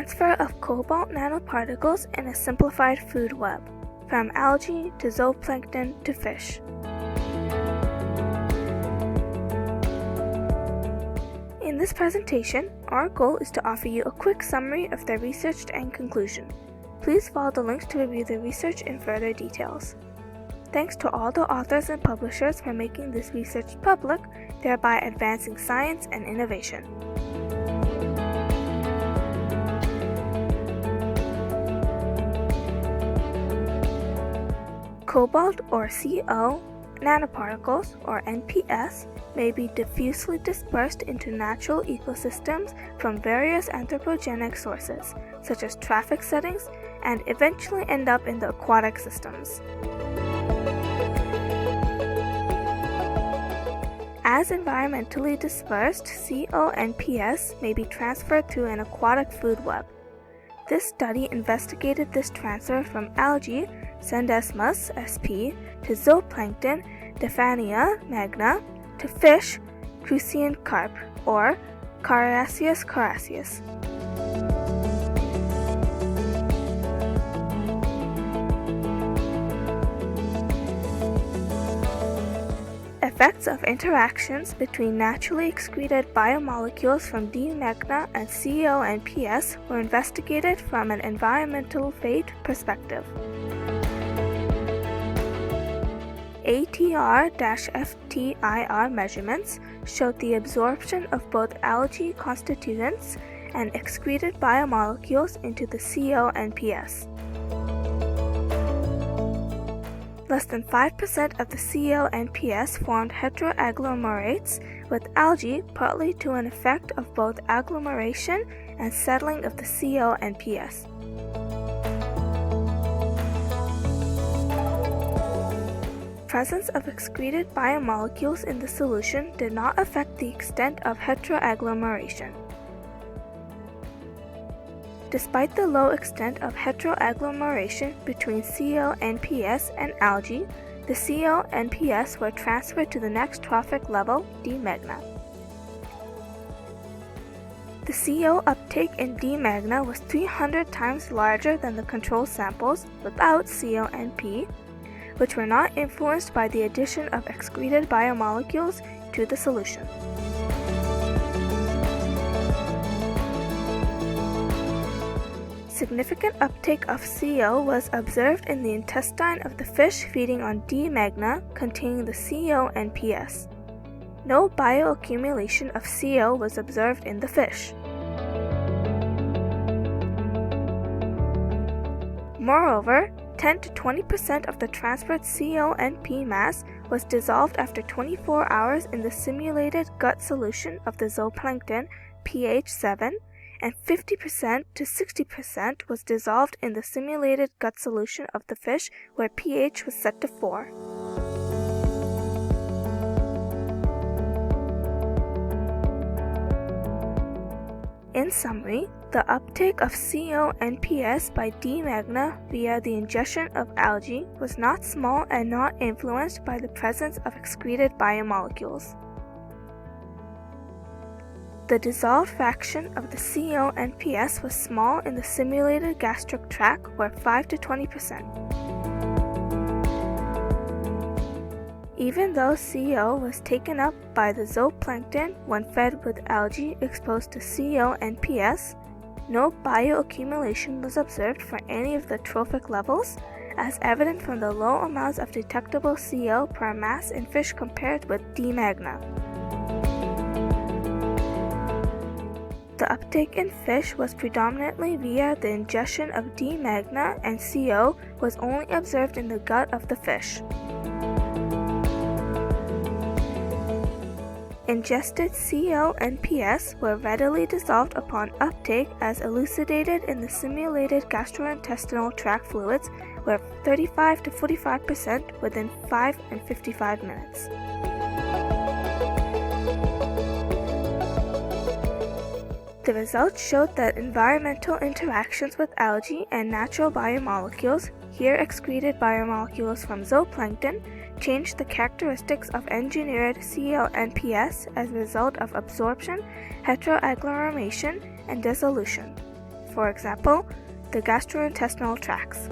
transfer of cobalt nanoparticles in a simplified food web, from algae to zooplankton to fish. In this presentation, our goal is to offer you a quick summary of the research and conclusion. Please follow the links to review the research in further details. Thanks to all the authors and publishers for making this research public, thereby advancing science and innovation. Cobalt or CO nanoparticles, or NPS, may be diffusely dispersed into natural ecosystems from various anthropogenic sources, such as traffic settings, and eventually end up in the aquatic systems. As environmentally dispersed, CONPS may be transferred through an aquatic food web. This study investigated this transfer from algae, Sendesmus sp, to zooplankton, Dephania magna, to fish, Crucian carp, or Carassius carassius. Effects of interactions between naturally excreted biomolecules from D. magna and CONPS were investigated from an environmental fate perspective. ATR-FTIR measurements showed the absorption of both algae constituents and excreted biomolecules into the CONPS. Less than 5% of the CONPS formed heteroagglomerates, with algae partly to an effect of both agglomeration and settling of the CONPS. Presence of excreted biomolecules in the solution did not affect the extent of heteroagglomeration. Despite the low extent of heteroagglomeration between CONPS and algae, the CONPS were transferred to the next trophic level, D. magna. The CO uptake in D. magna was 300 times larger than the control samples without CONP, which were not influenced by the addition of excreted biomolecules to the solution. Significant uptake of CO was observed in the intestine of the fish feeding on D. magna containing the CONPS. No bioaccumulation of CO was observed in the fish. Moreover, 10 to 20% of the transferred CONP mass was dissolved after 24 hours in the simulated gut solution of the zooplankton, pH 7, and 50% to 60% was dissolved in the simulated gut solution of the fish, where pH was set to 4. In summary, the uptake of CONPS by D. magna via the ingestion of algae was not small and not influenced by the presence of excreted biomolecules. The dissolved fraction of the CONPS was small in the simulated gastric tract, where 5 to 20%. Even though CO was taken up by the zooplankton when fed with algae exposed to CONPS, no bioaccumulation was observed for any of the trophic levels, as evident from the low amounts of detectable CO per mass in fish compared with D. magna. The uptake in fish was predominantly via the ingestion of D. magna, and CO was only observed in the gut of the fish. Ingested CONPS were readily dissolved upon uptake, as elucidated in the simulated gastrointestinal tract fluids, where 35 to 45% within 5 and 55 minutes. The results showed that environmental interactions with algae and natural biomolecules, here excreted biomolecules from zooplankton, changed the characteristics of engineered CONPS as a result of absorption, heteroagglomeration, and dissolution. for example, the gastrointestinal tracts.